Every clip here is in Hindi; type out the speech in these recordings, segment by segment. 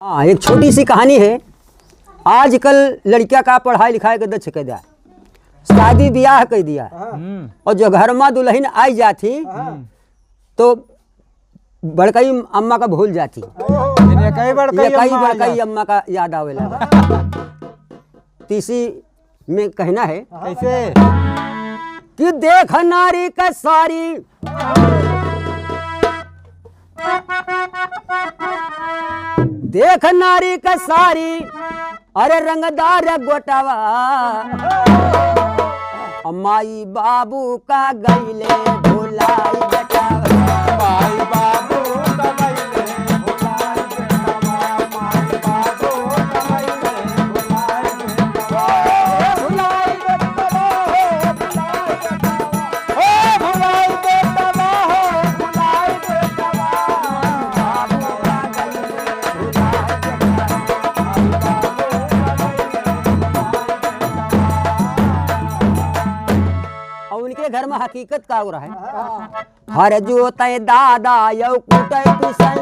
हाँ, एक छोटी सी कहानी है। आजकल लड़किया का पढ़ाई लिखाई के दक्ष कह दिया, शादी ब्याह कह दिया, और जो घर में दुल्हन आई जाती तो बड़कई अम्मा का भूल जाती, कई बड़कई अम्मा का याद आवे लगा। तीसरी में कहना है कैसे कि देख नारी का सारी देख नारी का सारी अरे रंगदार गोटावा अम्माई बाबू का गईले भुलाई बेटावा माई बाबू का गईले भुलाई बेटावा माई बाबू का गईले भुलाई बेटावा भुलाई बेटावा भुलाई बेटावा बाबू का और उनके घर में हकीकत का हो रहा है। हर जो तय दादा यौ कुटै पिसै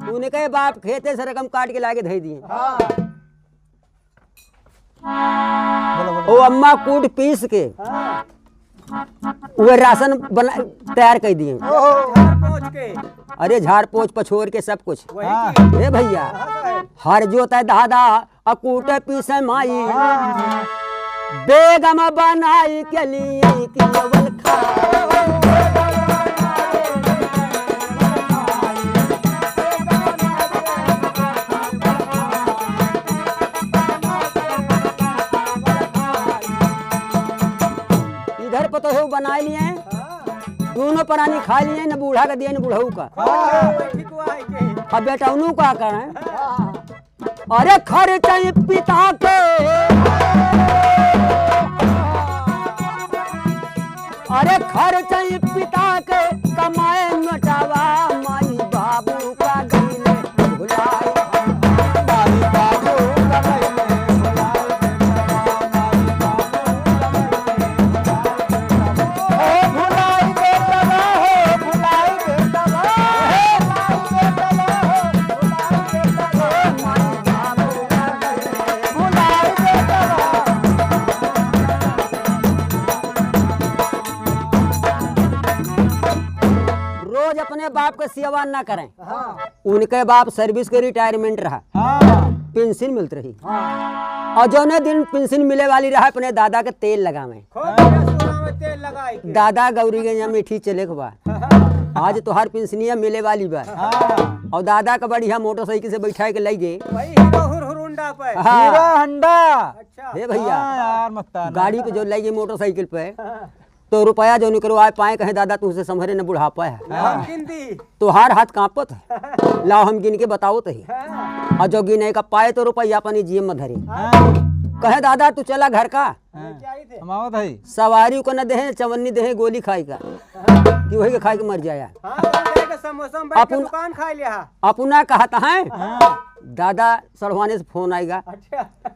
उनके बाप खेते से रकम काट के लाके धई दिए। वो अम्मा कूट पीस के वो राशन बना तैयार कर दिए। अरे झाड़ पोछ पछोर के सब कुछ हे भैया। हर जोता दादा अकूट पीस माई बेगम बनाई के लिए केवल इधर पतो है बना लिए दोनों प्राणी खा लिए न बूढ़ा का दिया न बूढ़ऊ का। अब बेटा उन्हों का करें अरे खर्च पिता के अरे खर्च पिता के कमाए नटावा माई बाबू का गईले भुलाई माई बाबू का गईले भुलाई बेटावा भुलाई बेटावा भुलाई बेटावा रोज अपने बाप का सेवा ना करें। उनके बाप सर्विस के रिटायरमेंट रहा, पेंशन मिलती रही, और जो ने दिन पेंशन मिले वाली रहा अपने दादा के तेल लगावे। दादा गौरी के यहाँ मीठी चले के बा आज तोहार पेंशनिया मिले वाली बा, और दादा का बढ़िया मोटरसाइकिल से बैठा के लई गए हीरो हंडा। हे भैया यार मस्तान गाड़ी पे जो लई गई मोटरसाइकिल पे तो रुपया जो निकलो आए पाए कहे दादा तुझसे संभरे न बुढ़ापा है तोहार हाथ कांपत है लाओ हम गिन के बताओ तही, और जो गिने का पाए तो रुपया अपनी जेब में धरे। कहे दादा तू चला घर का हमावत है सवारी को न दे चवन्नी दे गोली खाई का कि वही के खाई के मर जाया। अपना कहता है दादा सड़वाने से फोन आएगा।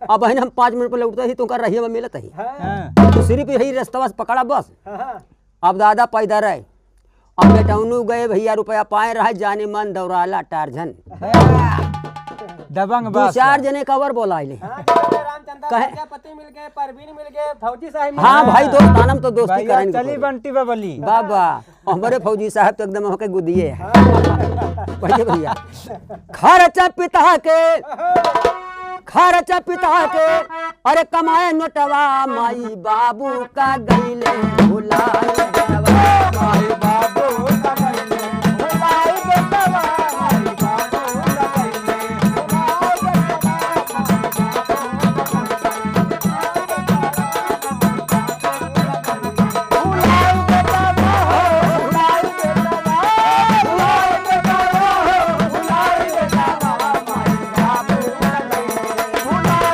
अब बहन हम 5 मिनट पर लौटते ही तुमका रहिए में मिलत ही तो सिर्फ यही रास्ता से पकड़ा बस। अब दादा पैदा रहे अब बेटौनू गए भैया रुपया पाए रहे जाने मन दौड़ाला टारझन दबंग 2-4 जने कवर बोलाइले। पति मिल गए, परवीन मिल गए, फौजी साहब हाँ भाई दोस्तानम तो दोस्ती करेंगे चली बंटी बबली बाबा। हमारे फौजी साहब तो एकदम होके गुदिये है भैया। खर्चा पिता के अरे कमाए नोटवा माई बाबू का गईले भुलाई बेटवा माई बाबू का गईले भुलाई बेटवा माई बाबू का गईले भुलाई बेटवा भुलाई बेटवा भुलाई बेटवा भुलाई बेटवा माई बाबू का गईले भुलाई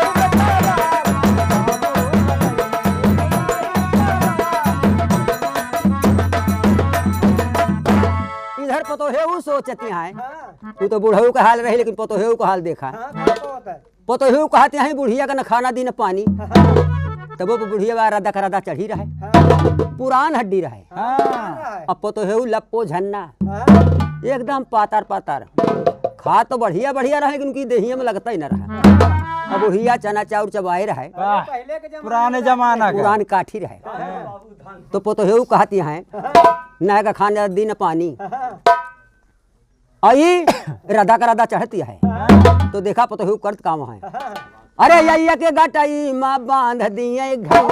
इधर पतोहेऊ सोचती हैं तू तो बूढ़ऊ का हाल रही लेकिन पतोहेऊ का हाल देखा। पतोहेऊ कहते हैं बुढ़िया का न खाना दी न पानी तब वो बुढ़िया बा रदा का रदा चढ़ी रहे, पुरान हड्डी रहे। हाँ अब तो हेऊ लप्पो झन्ना एकदम पातर पातर, खा तो बढ़िया बढ़िया रहे लेकिन उनकी देहिया में लगता ही न रहा। अब बुढ़िया चना चाउर चबाए रहे, वाह, पहले के पुराने जमाना का पुरान काठी रहे। तो पोतो हेऊ कहती हैं न का खाने दिन पानी आई रदा का रदा चढ़ती है। तो देखा पोतो हेऊ करत काम है, अरे यैया के गटाई माँ बांध दिए घर,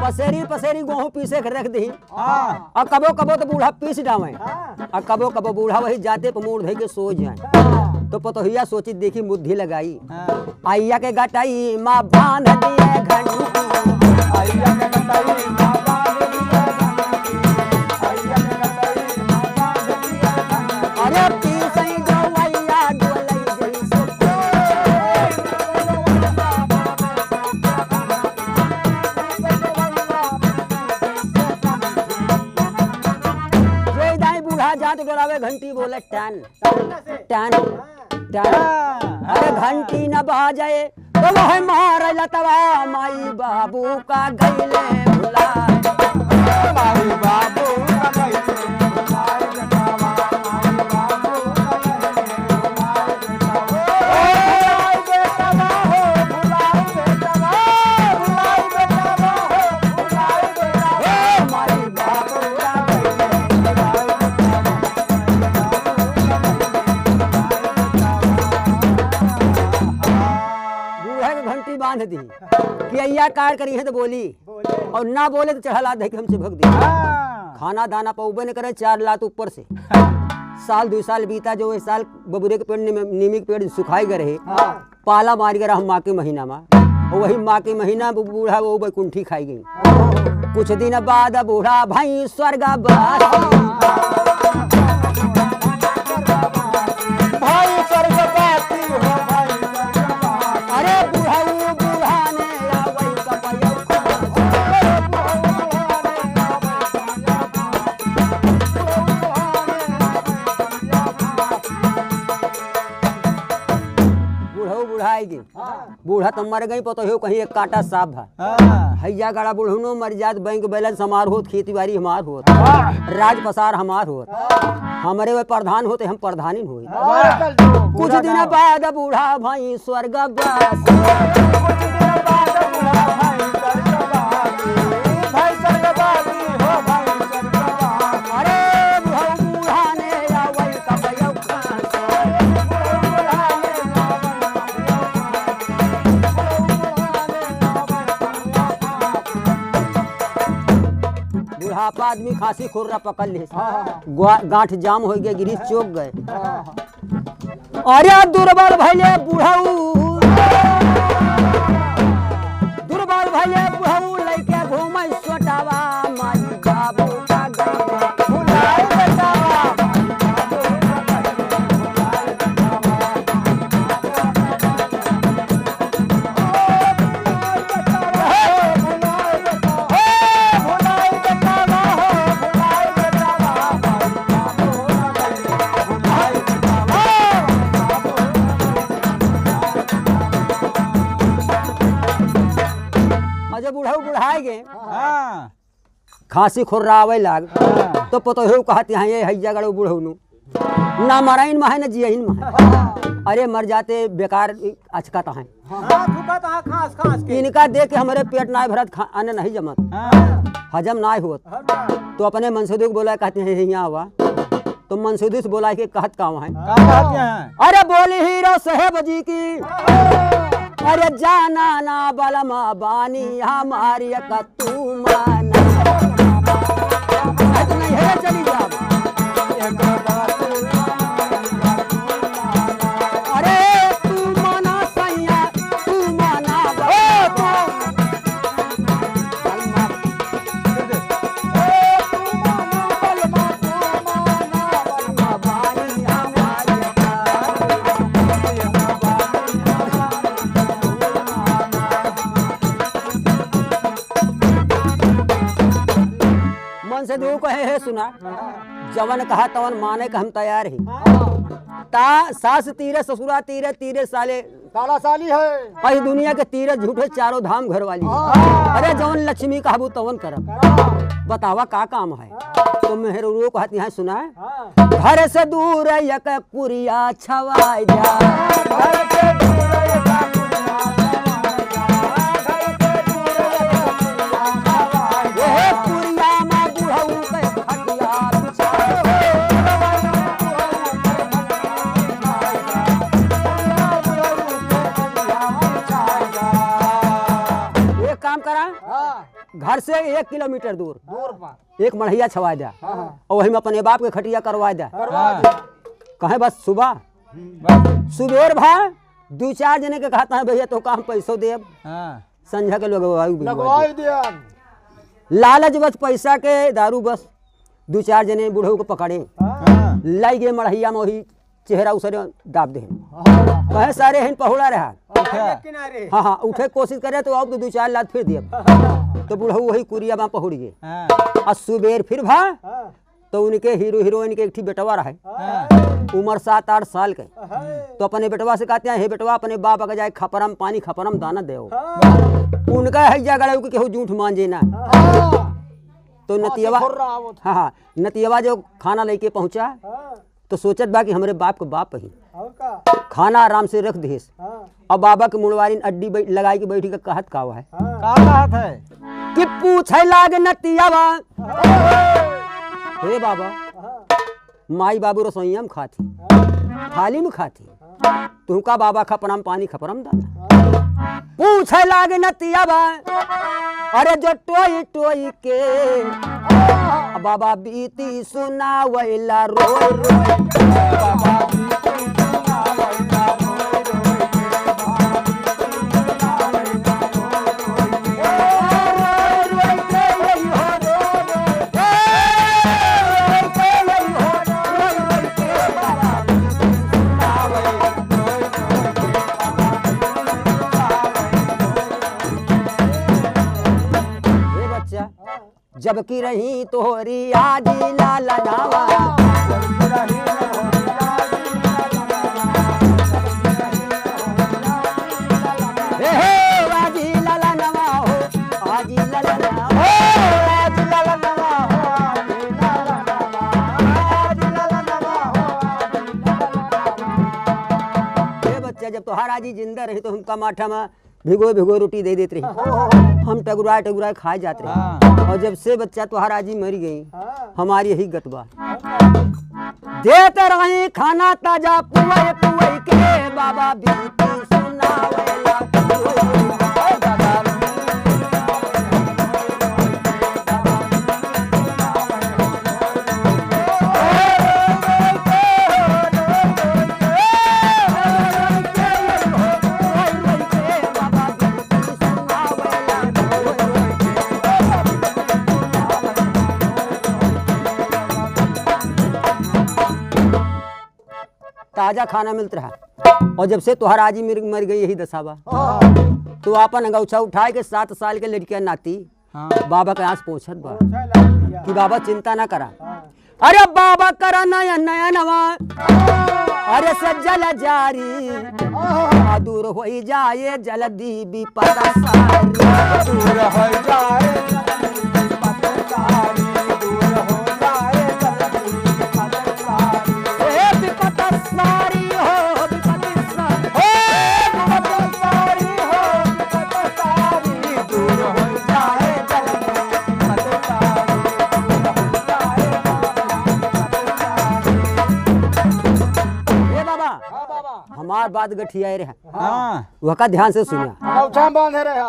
पसेरी पसेरी गेहूं पीसे के रख दी। हाँ और कबो कबो तो बूढ़ा पीस डावे, और कबो कबो बूढ़ा वही जाते पे मुंह धो के सो जाए। तो पतोहिया सोची देखी बुद्धि लगाई, आइया के गटाई माँ बांध दिए घंटी, अरे पीसई गवैया डोलई जैसे, जोई दाई बूढ़ा जात डोलावे घंटी बोले टन टन टन, अरे घंटी न बहा जाए तो वह मार लतवा माई बाबू का गईले भुलाए। बूढ़े के घंटी बांध दी कि अय्या कार करी है तो बोली, और ना बोले तो चढ़ा लाद है कि हमसे भग दी। खाना दाना पौबे न करे 4 लात ऊपर से। साल 2 साल बीता, जो इस साल बबूरे के पेड़ नीमी के पेड़ सुखाई गए रहे, पाला मार गया हम माँ के महीना में, और वही माँ के महीना बूढ़ा वो बैकुंठी खाई गई। कुछ दिन बाद बूढ़ा भाई स्वर्ग अरे बूढ़ा बूढ़ा ने आवई कपयो बूढ़ो बुढ़ाई गई। बूढ़ा तो मर गई, पतो हो कहीं एक कांटा साफ है। हैया गड़ा बूढ़नो मर जात, बैंक बैलेंस हमार होत, खेती बाड़ी हमार होत, राज पसार हमार होत, हमारे वे प्रधान होते हम प्रधानी होई। कुछ दिन बाद बूढ़ा भाई स्वर्ग अरे बूढ़ा ने आवई कपयो बुढ़ापा आदमी खांसी खुर्रा पकड़ ले, गांठ जाम हो गया, गिरी चौक गए। अरे दुर्बल भैले बुढ़ऊ, दुर्बल भैले बुढ़ऊ लेके घूमे सोटावा माई बाबू का गईले भुलाए बेटावा। जब बुढ़ऊ बुढ़ाए गए, खांसी खुर्रावे लाग, तो पतो हो कहते हैं ये हैया गड़ो बुढ़ऊ नु ना मराइन में है ना जियहिन में है। अरे मर जाते बेकार अचका तो है, इनका देख के हमारे पेट ना भरत, अन्न नहीं जमत, हजम ना होत। तो अपने मनसूदी को बोला, कहते हैं यहाँ हुआ, तो मनसूदी से बोला कि कहत काम है। अरे बोली हीरो साहेब जी की, अरे जाना ना बलमा बानी हमारी तू माना नहीं है, चली जा। अरे तू माना सैया, तू माना से दो कहे है सुना, जवन कहा तवन माने का हम तैयार ही ता सास तीरे ससुरा तीरे तीरे साले काला साली है। अही दुनिया के तीरे झूठे चारों धाम घर वाली अरे जवन लक्ष्मी कहबू तवन करब बतावा का काम है तो मेहर कहती है सुना हाँ। घर से दूर एक कुरिया छवाई जा घर से दूर एक कुरिया ये कुरिया में बुढ़ऊ के खटिया एक काम करा घर से 1 किलोमीटर दूर दूर पर एक मढ़िया छवा दिया और वही में अपने बाप के खटिया करवा दिया कहे बस सुबह सुबेर भाई 2-4 जने के कहता है भैया तो काम पैसों देब संझा के लोग लगवाई दिया। लालच बस पैसा के दारू बस 2-4 जने बूढ़ों को पकड़े लाई गए मढ़िया में वही चेहरा उसरे दाब दे कहे सारे हैं पहुड़ा रहा किनारे हाँ हाँ उठे कोशिश करे तो अब तो 2-4 लात फिर दिए तो बूढ़ऊ वही कुरिया में पहुड़ गए और सुबेर फिर भा तो उनके हीरो हीरोइन के एक ठीक बेटवा रहा उम्र 7-8 साल के तो अपने बेटवा से कहते हैं हे बेटवा अपने बाप अगर जाए खपरम पानी खपरम दाना दे उनका है जगह केहू झूठ मान जे ना तो नतियवा हाँ हाँ नतियवा जो खाना लेके पहुंचा तो सोचत बा कि हमरे बाप के बाप ही खाना आराम से रख देस अब बाबा के मुड़वारी अड्डी लगाई के बैठी के कहत का है का कहत है कि पूछे लाग नतियवा हे बाबा माई बाबू रसोईया में खाती थाली में खाती तुमका बाबा खपरम पानी खपरम दाना पूछे लागे नतियवा अरे जो टोई टोई के बाबा बीती सुनावैला रोय रोय बाबा जबकि रही तोहरी आजी लाला नावा आजी लाला नवा हो आजी लाला नवा हो आजी लाला नवा हो बच्चा जब तोहार आजी जिंदा रही तो हमका माठा में भिगो भिगो रोटी दे देते रही हम टगुराए टगुराए खाए जाते रहे और जब से बच्चा तुहार आजी मर गई हमारी यही गतबा देते रहे खाना ताजा पुए पुए के बाबा बीती सुनावेला ताजा खाना मिलता रहा और जब से तुहार आजी मर गई यही दशाबा तो आपन अंगौछा उठाए के 7 साल के लड़कियां नाती बाबा के आस पहुंचत बा कि बाबा चिंता ना करा अरे बाबा करा नया नया नवा अरे सज्जल जारी दूर हो जाए जल्दी विपद सारी दूर हो जाए दूर हो जाए हमार बात गठिया रहा वह का ध्यान से सुनिया अंगूठा बांधे रहा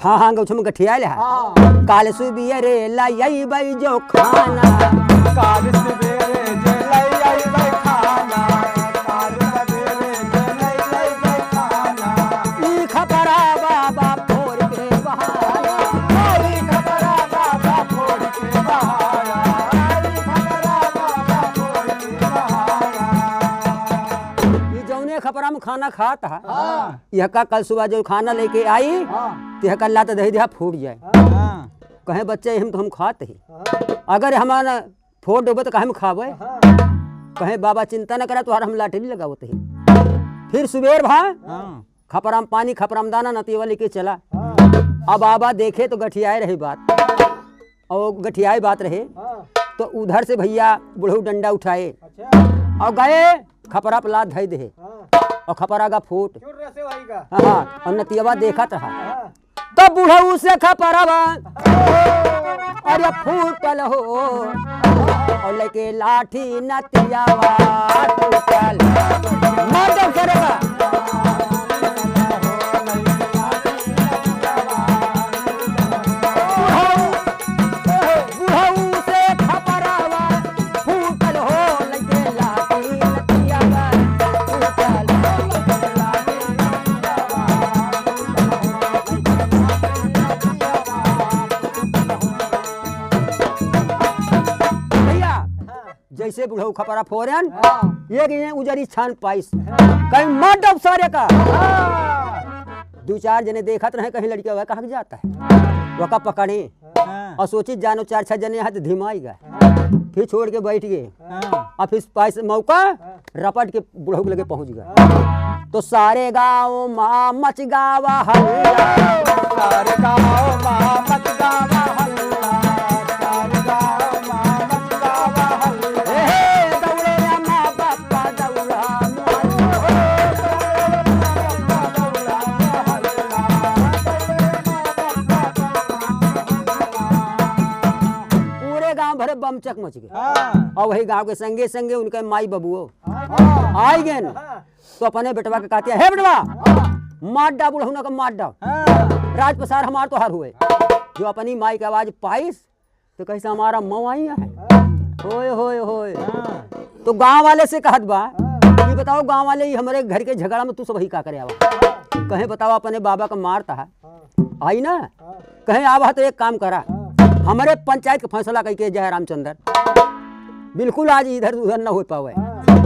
हाँ हाँ अंगूठा में गठिया रहा काल सुबिया रे लाई बई जो खाना काल सुबेरे जे लाई बई खाना काल सुबेरे जे लाई बई खाना ई खपरा बाबा फोड़ के बहाया ई खपरा बाबा फोड़ के बहाया ई खपरा बाबा फोड़ के बहाया ये जौने खपरा में खाना खाता है यह का कल सुबह जो खाना लेके आई तो कल लात दही दिया फूट जाए कहे बच्चे हम तो हम खाते ही अगर हमारा फोड़ डोबे तो काहे में खावे। हाँ, कहे बाबा चिंता न करा तुहार हम लाटरी लगावत ही। फिर सुबेर भा हाँ, खपराम पानी खपराम दाना नतीवा लेके चला। हाँ, अब बाबा देखे तो गठियाए रही बात, और गठियाए बात रहे हाँ, तो उधर से भैया बुढ़ऊ डंडा उठाए अच्छा, और गए खपरा पर लात धई दे हाँ, और खपरा का फूट। चुर रसे वही का, हाँ, और नतियवा देखत रहा हाँ, तो बुढ़ऊ से खपरावा अरे फूटल हो और लेके लाठी नतियावा टूटल। माधव करेगा बुढ़ऊ से खपरावा फूटल हो लेके लाठी नतियावा टूटल। भैया हाँ, जैसे बुढ़ऊ खपरा फोरन हाँ, ये गए उजरी छान पाइस कहीं माधव सारे का। हाँ, दो चार जने देखत रहे कहीं लड़किया वह कहा जाता है वका पकड़े हाँ, और सोची जानो चार छह जने हाथ धिमाई गए हाँ, फिर छोड़ के बैठ गए हाँ, और फिर पाइस मौका रपट के बुढ़ऊ के लगे पहुंच गए। तो सारे गाँव माँ मच गावा हल्ला, सारे गाँव माँ मच गावा हल्ला, सारे गाँव माँ मच गावा हल्ला, हे दौड़े माँ बापा दौड़ा पूरे गांव भरे बम चक मच गए। हाँ, और वही गांव के संगे संगे उनके माई बबुओ हाँ, आई गए न। हाँ, तो अपने बेटवा के कहते है बेटवा मार डा बुढ़ऊ का मार डा हाँ, राज प्रसार हमार तो हार हुए। जो अपनी माई की आवाज पाइस तो कैसे हमारा मवाई है होए होए होए। हाँ, तो गांव वाले से कहत बा ये बताओ गांव वाले ही हमारे घर के झगड़ा में तू सब वही का करे आवा। कहे बताओ अपने बाबा का मारता है आई ना। कहे आवा तो एक काम करा हमारे पंचायत का फैसला कह के जय रामचंद्र बिल्कुल आज इधर उधर न हो पावे।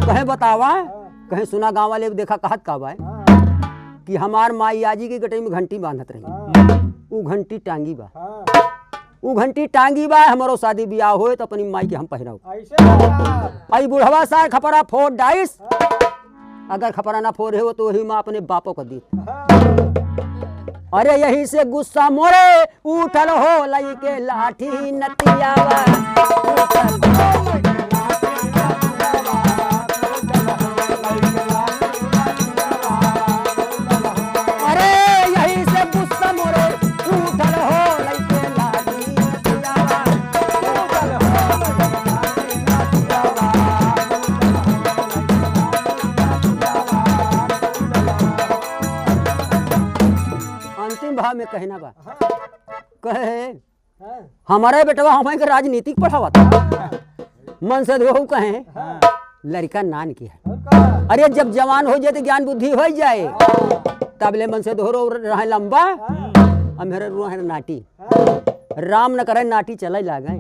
कहे बतावा कहे सुना गांव वाले देखा कहत का बा कि हमार माई आजी के गटई में घंटी बांधत रही उ घंटी टांगी बा उ घंटी टांगी बा हमारो शादी ब्याह होए तो अपनी माई के हम पहनाओ। ऐसे होगा। आई बुढ़वा सार खपरा फोड़ डाइस अगर खपरा ना फोड़ हो तो वही माँ अपने बापों को दी। अरे यही से गुस्सा मोरे उठल हो लई के लाठी नतियावा उठल। अरे यही से गुस्सा मोरे उठल हो लई के लाठी नतियावा उठल। अंतिम भाव में कहना बा कहे हमारे बेटवा हमारे के राजनीतिक पढ़ावा था मन से धो कहे लड़का नान की है। अरे जब जवान हो जाए तो ज्ञान बुद्धि हो जाए तबले मन से धोरो रहे लंबा और मेरे रो है नाटी राम न करे नाटी चला लागे।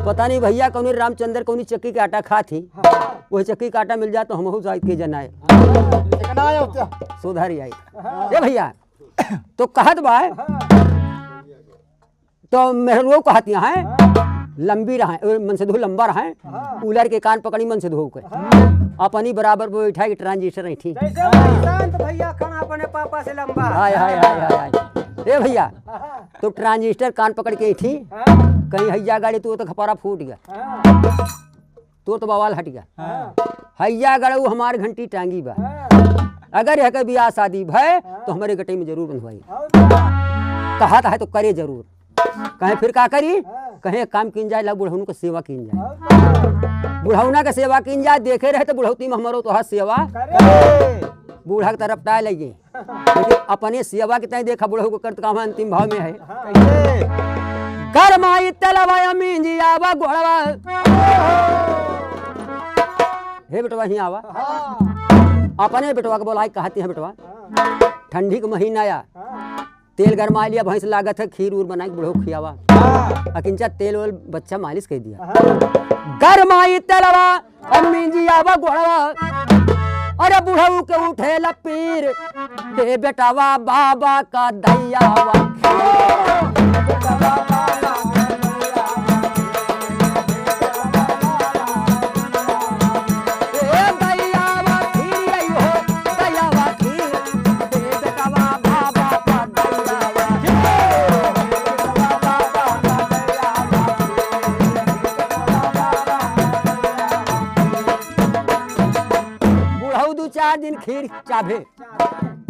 पता नहीं भैया कौन रामचंद्र कौन चक्की के आटा खा थी वही चक्की का आटा मिल जाए तो हम जाए के जनाए सुधर आई ये भैया। तो कहत बा तो मेहरो कहती है लंबी रहे मन से धो लंबा रहे कूलर के कान पकड़ी मन से धो के अपनी बराबर वो बैठा के ट्रांजिस्टर नहीं थी। जैसे वो शांत भैया खाना अपने पापा से लंबा। हाय हाय हाय हाय हाय ए भैया तो ट्रांजिस्टर कान पकड़ के थी कहीं हैया गाड़ी तो खपारा फूट गया तो बवाल हट गया। हैया गाड़ी हमारे घंटी टांगी बा अगर यह ब्याह शादी भय तो हमारे गटे में जरूर बंधवाई। कहा है तो करे जरूर कहे फिर का करी कहे काम किन जाए ला बुढ़ौन को सेवा किन जाए बुढ़ौना का सेवा किन जाए देखे रहे तो बुढ़ौती में हमारो तो हाथ सेवा बूढ़ा की तरफ टाए लगे लेकिन अपने सेवा के तय देखा बुढ़ऊ को करत काम अंतिम भाव में है कर माई तलवा मींजी आवा घोड़वा हे बेटवा ही आवा अपने बेटवा को बोलाई कहती है बेटवा ठंडी का महीना आया तेल गरमा लिया भैंस लागत है खीर उर बना के बुढ़ऊ खियावा अकिंचा तेल वोल बच्चा मालिश कर दिया गरमाई तेलवा अम्मी जी आवा घोड़वा अरे बुढ़ऊ के उठे लपीर दे बेटावा बाबा का दैयावा 4 दिन खीर चाभे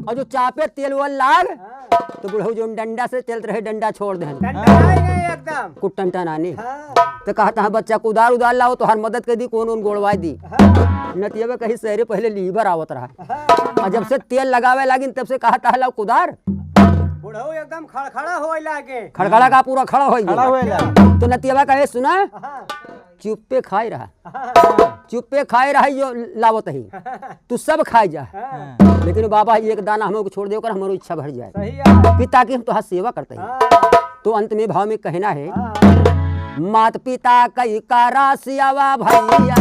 और जो चापे तेल वो लाग तो बुढ़ऊ जो डंडा से चलते रहे डंडा छोड़ दे एकदम कुछ टंटा नानी तो कहता है बच्चा को उदार लाओ तो हर मदद कर दी कौन गोड़वाई दी नतिया कहीं शहरे पहले लीवर आवत रहा और जब से तेल लगावे लागिन तब से कहता है लाओ कुदार बुढ़ऊ एकदम खड़खड़ा होए लागे खड़खड़ा का पूरा खड़ा हो खड़ा हुए ला तो नतिया कहे सुना चुप्पे खाई रहा जो लावत ही तू सब खाई जा लेकिन बाबा एक दाना हमको छोड़ दे हमारी इच्छा भर जाए सही है पिता की हम तो सेवा करते हैं तो अंत में भाव में कहना है मात पिता कई का रासियावा भैया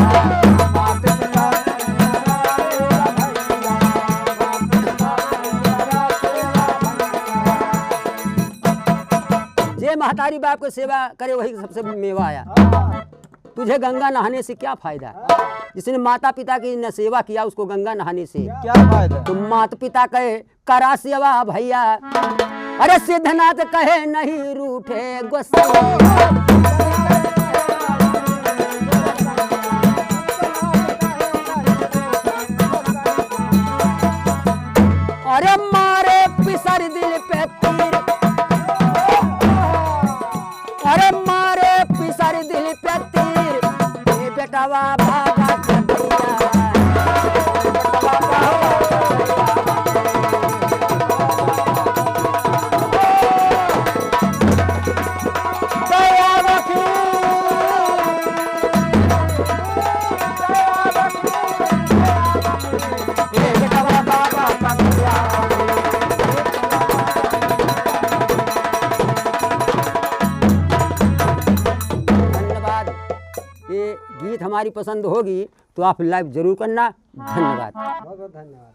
जे महतारी बाप को सेवा करे वही सबसे मेवा आया तुझे गंगा नहाने से क्या फायदा जिसने माता पिता की न सेवा किया उसको गंगा नहाने से क्या फायदा तो माता पिता कहे करा सेवा भैया अरे सिद्धनाथ कहे नहीं रूठे गोसाई अरे मारे पिसर दिल पे तीर अरे मारे पिसर दिल पे तीर ये बेटावा भागा ये गीत हमारी पसंद होगी तो आप लाइव जरूर करना। धन्यवाद। बहुत बहुत धन्यवाद।